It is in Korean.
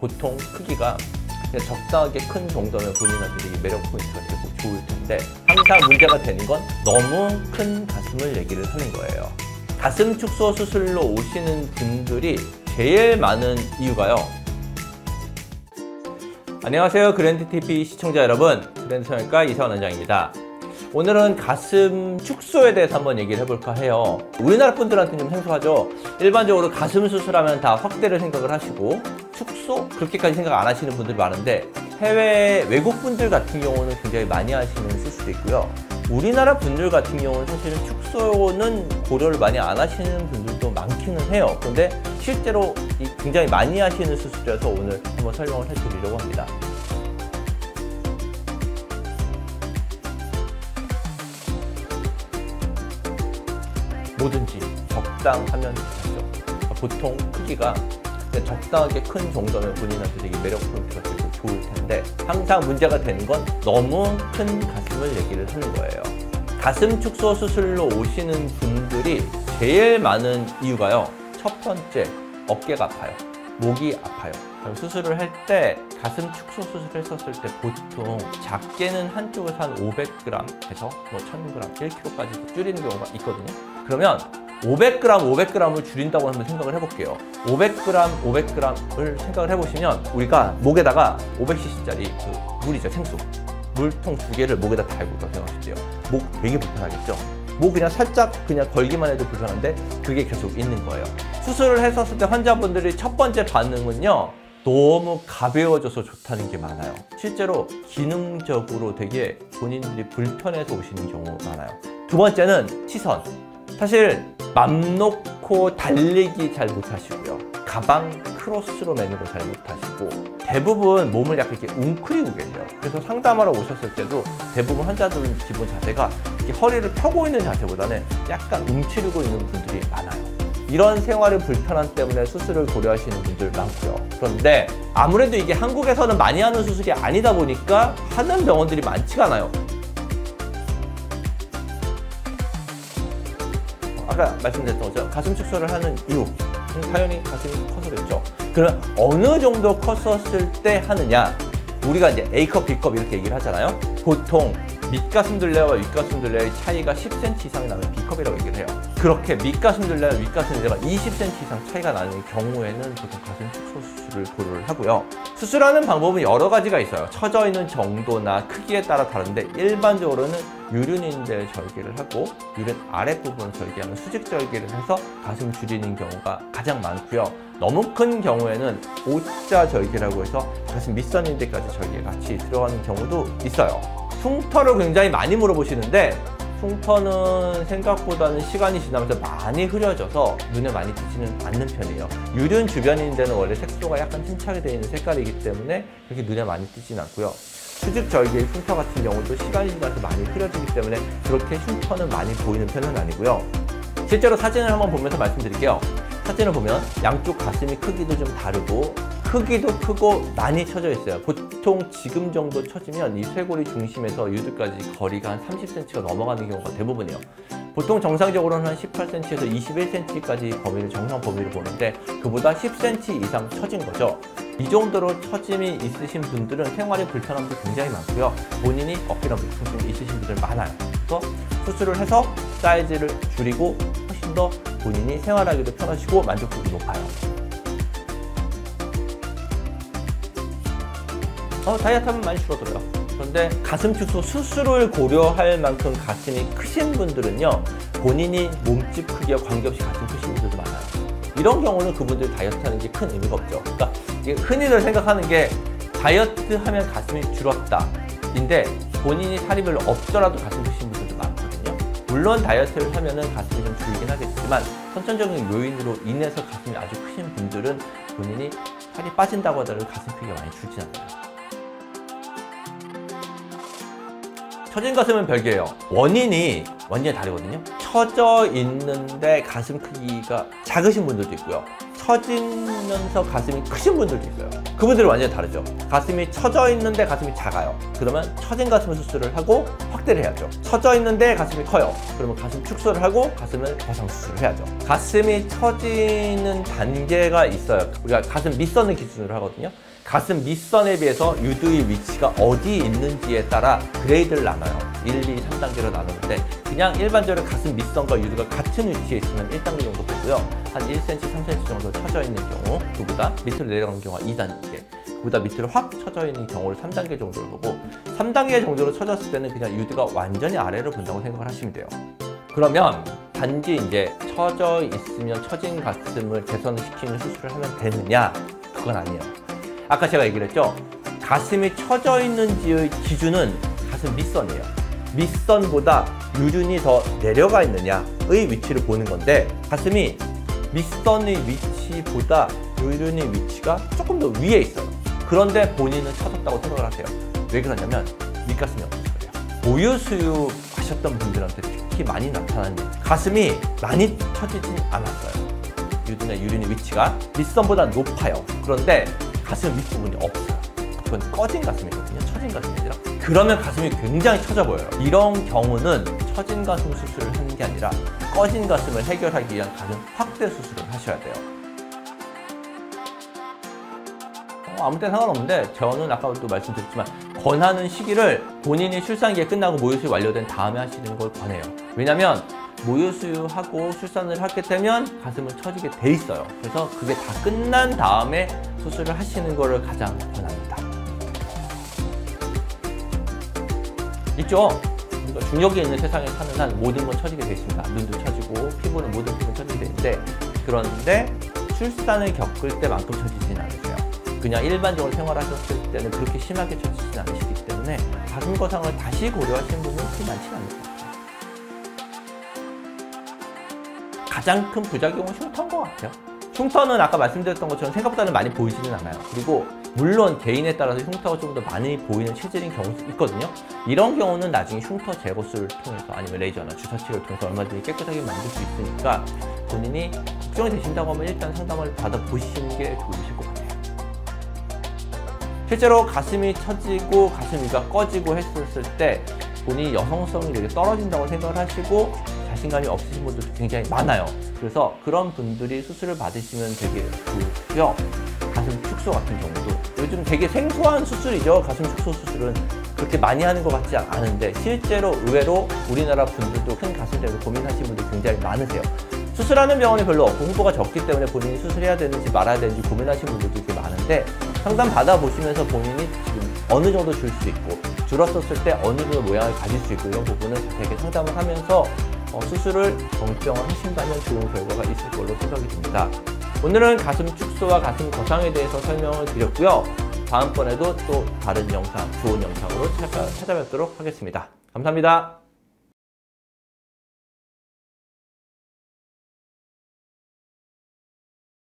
보통 크기가 적당하게 큰 정도면 본인한테 되게 매력 포인트가 되고 좋을 텐데, 항상 문제가 되는 건 너무 큰 가슴을 얘기를 하는 거예요. 가슴 축소 수술로 오시는 분들이 제일 많은 이유가요. 안녕하세요, 그랜드TV 시청자 여러분, 그랜드성형외과 이사원 원장입니다. 오늘은 가슴 축소에 대해서 한번 얘기를 해볼까 해요. 우리나라 분들한테는 좀 생소하죠. 일반적으로 가슴 수술하면 다 확대를 생각을 하시고 축소? 그렇게까지 생각 안 하시는 분들이 많은데, 해외 외국 분들 같은 경우는 굉장히 많이 하시는 수술이 있고요. 우리나라 분들 같은 경우는 사실은 축소는 고려를 많이 안 하시는 분들도 많기는 해요. 그런데 실제로 굉장히 많이 하시는 수술이라서 오늘 한번 설명을 해드리려고 합니다. 뭐든지 적당하면 되죠. 보통 크기가 적당하게 큰 정도면 본인한테 되게 매력 포인트가 되고 좋을 텐데, 항상 문제가 되는 건 너무 큰 가슴을 얘기를 하는 거예요. 가슴 축소 수술로 오시는 분들이 제일 많은 이유가요. 첫 번째, 어깨가 아파요. 목이 아파요. 수술을 할 때 가슴 축소 수술을 했었을 때 보통 작게는 한쪽에서 한 500g에서 1000g, 1kg까지 줄이는 경우가 있거든요. 그러면 500g을 줄인다고 한번 생각을 해볼게요. 500g을 생각을 해보시면, 우리가 목에다가 500cc짜리 물이죠, 생수. 물통 2개를 목에다 달고 있다고 생각하시면 돼요. 목 되게 불편하겠죠? 목 그냥 살짝 그냥 걸기만 해도 불편한데 그게 계속 있는 거예요. 수술을 했었을 때 환자분들이 첫 번째 반응은요, 너무 가벼워져서 좋다는 게 많아요. 실제로 기능적으로 되게 본인들이 불편해서 오시는 경우 많아요. 두 번째는 시선. 사실 맘 놓고 달리기 잘 못하시고요. 가방 크로스로 매는 거 잘 못하시고, 대부분 몸을 약간 이렇게 웅크리고 계세요. 그래서 상담하러 오셨을 때도 대부분 환자들 기본 자세가 이렇게 허리를 펴고 있는 자세보다는 약간 움츠리고 있는 분들이 많아요. 이런 생활의 불편함 때문에 수술을 고려하시는 분들 많고요. 그런데 아무래도 이게 한국에서는 많이 하는 수술이 아니다 보니까 하는 병원들이 많지가 않아요. 아까 말씀드렸던 것처럼 가슴 축소를 하는 이유, 당연히 가슴이 커서겠죠. 그럼 어느 정도 컸었을 때 하느냐? 우리가 이제 A컵, B컵 이렇게 얘기를 하잖아요. 보통 밑가슴 둘레와 윗가슴 둘레의 차이가 10cm 이상이 나면 B컵이라고 얘기를 해요. 그렇게 밑가슴 둘레와 윗가슴 둘레가 20cm 이상 차이가 나는 경우에는 보통 가슴 축소 수술을 고려를 하고요. 수술하는 방법은 여러 가지가 있어요. 처져 있는 정도나 크기에 따라 다른데, 일반적으로는 유륜인대를 절개를 하고 유륜 아랫부분을 절개하는 수직 절개를 해서 가슴 줄이는 경우가 가장 많고요. 너무 큰 경우에는 O자 절개라고 해서 가슴 밑선인대까지 절개가 같이 들어가는 경우도 있어요. 흉터를 굉장히 많이 물어보시는데, 흉터는 생각보다는 시간이 지나면서 많이 흐려져서 눈에 많이 띄지는 않는 편이에요. 유륜 주변인대는 원래 색소가 약간 침착이 되어 있는 색깔이기 때문에 그렇게 눈에 많이 띄지는 않고요. 수직 절개의 흉터 같은 경우도 시간이 지나서 많이 흐려지기 때문에 그렇게 흉터는 많이 보이는 편은 아니고요. 실제로 사진을 한번 보면서 말씀드릴게요. 사진을 보면 양쪽 가슴이 크기도 좀 다르고 크기도 크고 많이 처져 있어요. 보통 지금 정도 처지면 이 쇄골이 중심에서 유두까지 거리가 한 30cm가 넘어가는 경우가 대부분이에요. 보통 정상적으로는 한 18cm에서 21cm까지 범위를 정상 범위를 보는데, 그보다 10cm 이상 처진 거죠. 이 정도로 처짐이 있으신 분들은 생활의 불편함도 굉장히 많고요. 본인이 어깨나 무통증이 있으신 분들 많아요. 그래서 수술을 해서 사이즈를 줄이고 훨씬 더 본인이 생활하기도 편하시고 만족도도 높아요. 다이어트하면 많이 줄어들어요. 그런데 가슴 축소 수술을 고려할 만큼 가슴이 크신 분들은요, 본인이 몸집 크기와 관계없이 가슴 크신 분들도 많아요. 이런 경우는 그분들 다이어트하는 게 큰 의미가 없죠. 그러니까 이게 흔히들 생각하는 게 다이어트하면 가슴이 줄었다 인데, 본인이 살이 별로 없더라도 가슴 크신 분들도 많거든요. 물론 다이어트를 하면은 가슴이 좀 줄긴 하겠지만, 선천적인 요인으로 인해서 가슴이 아주 크신 분들은 본인이 살이 빠진다고 하더라도 가슴 크기가 많이 줄진 않아요. 처진 가슴은 별개예요. 원인이 다르거든요. 처져 있는데 가슴 크기가 작으신 분들도 있고요. 처지면서 가슴이 크신 분들도 있어요. 그분들은 완전히 다르죠. 가슴이 처져 있는데 가슴이 작아요. 그러면 처진 가슴 수술을 하고 확대를 해야죠. 처져 있는데 가슴이 커요. 그러면 가슴 축소를 하고 가슴을 거상 수술을 해야죠. 가슴이 처지는 단계가 있어요. 우리가 가슴 밑선을 기준으로 하거든요. 가슴 밑선에 비해서 유두의 위치가 어디 있는지에 따라 그레이드를 나눠요. 1, 2, 3단계로 나누는데 그냥 일반적으로 가슴 밑선과 유두가 같은 위치에 있으면 1단계 정도 보고요. 한 1cm, 3cm 정도 처져 있는 경우, 그보다 밑으로 내려가는 경우가 2단계, 그보다 밑으로 확 처져 있는 경우를 3단계 정도를 보고 3단계 정도로 처졌을 때는 그냥 유두가 완전히 아래로 본다고 생각을 하시면 돼요. 그러면 단지 이제 처져 있으면 처진 가슴을 개선을 시키는 수술을 하면 되느냐? 그건 아니에요. 아까 제가 얘기를 했죠. 가슴이 처져 있는지의 기준은 가슴 밑선이에요. 밑선보다 유륜이 더 내려가 있느냐의 위치를 보는 건데, 가슴이 밑선의 위치보다 유륜의 위치가 조금 더 위에 있어요. 그런데 본인은 처졌다고 생각을 하세요. 왜 그러냐면 밑가슴이 없어서 그래요. 모유수유 하셨던 분들한테 특히 많이 나타나는 일, 가슴이 많이 처지진 않았어요. 유륜의 위치가 밑선보다 높아요. 그런데 가슴 윗부분이 없어요. 그건 꺼진 가슴이거든요. 처진 가슴이 아니라. 그러면 가슴이 굉장히 처져 보여요. 이런 경우는 처진 가슴 수술을 하는 게 아니라 꺼진 가슴을 해결하기 위한 가슴 확대 수술을 하셔야 돼요. 아무 때나 상관없는데 저는 아까도 말씀드렸지만 권하는 시기를 본인이 출산기에 끝나고 모유수유 완료된 다음에 하시는 걸 권해요. 왜냐면 모유수유하고 출산을 하게 되면 가슴은 처지게 돼 있어요. 그래서 그게 다 끝난 다음에 수술을 하시는 거를 가장 권합니다. 있죠? 그러니까 중력이 있는 세상에 사는 한 모든 건 처지게 돼 있습니다. 눈도 처지고 피부는 모든 피부는 처지게 되는데, 그런데 출산을 겪을 때만큼 처지진 않으세요. 그냥 일반적으로 생활하셨을 때는 그렇게 심하게 처지진 않으시기 때문에 가슴 거상을 다시 고려하시는 분은 그렇게 많지는 않을 것 같아요. 가장 큰 부작용은 흉터인 것 같아요. 흉터는 아까 말씀드렸던 것처럼 생각보다는 많이 보이지는 않아요. 그리고 물론 개인에 따라서 흉터가 좀 더 많이 보이는 체질인 경우도 있거든요. 이런 경우는 나중에 흉터 제거술을 통해서 아니면 레이저나 주사치를 통해서 얼마든지 깨끗하게 만들 수 있으니까 본인이 걱정이 되신다고 하면 일단 상담을 받아보시는 게 좋으실 것 같아요. 실제로 가슴이 처지고 가슴 위가 꺼지고 했었을 때 본인이 여성성이 되게 떨어진다고 생각을 하시고 자신감이 없으신 분들도 굉장히 많아요. 그래서 그런 분들이 수술을 받으시면 되게 좋고요. 가슴 축소 같은 경우도 요즘 되게 생소한 수술이죠. 가슴 축소 수술은 그렇게 많이 하는 것 같지 않은데 실제로 의외로 우리나라 분들도 큰 가슴 때문에 고민하시는 분들이 굉장히 많으세요. 수술하는 병원이 별로 없고 홍보가 적기 때문에 본인이 수술해야 되는지 말아야 되는지 고민하시는 분들도 되게 많은데, 상담 받아보시면서 본인이 지금 어느 정도 줄 수 있고 줄었었을 때 어느 정도 모양을 가질 수 있고 이런 부분을 자세하게 상담을 하면서 수술을 정병을 하신다면 좋은 결과가 있을 걸로 생각이 듭니다. 오늘은 가슴 축소와 가슴 거상에 대해서 설명을 드렸고요. 다음번에도 또 다른 영상, 좋은 영상으로 찾아뵙도록 하겠습니다. 감사합니다.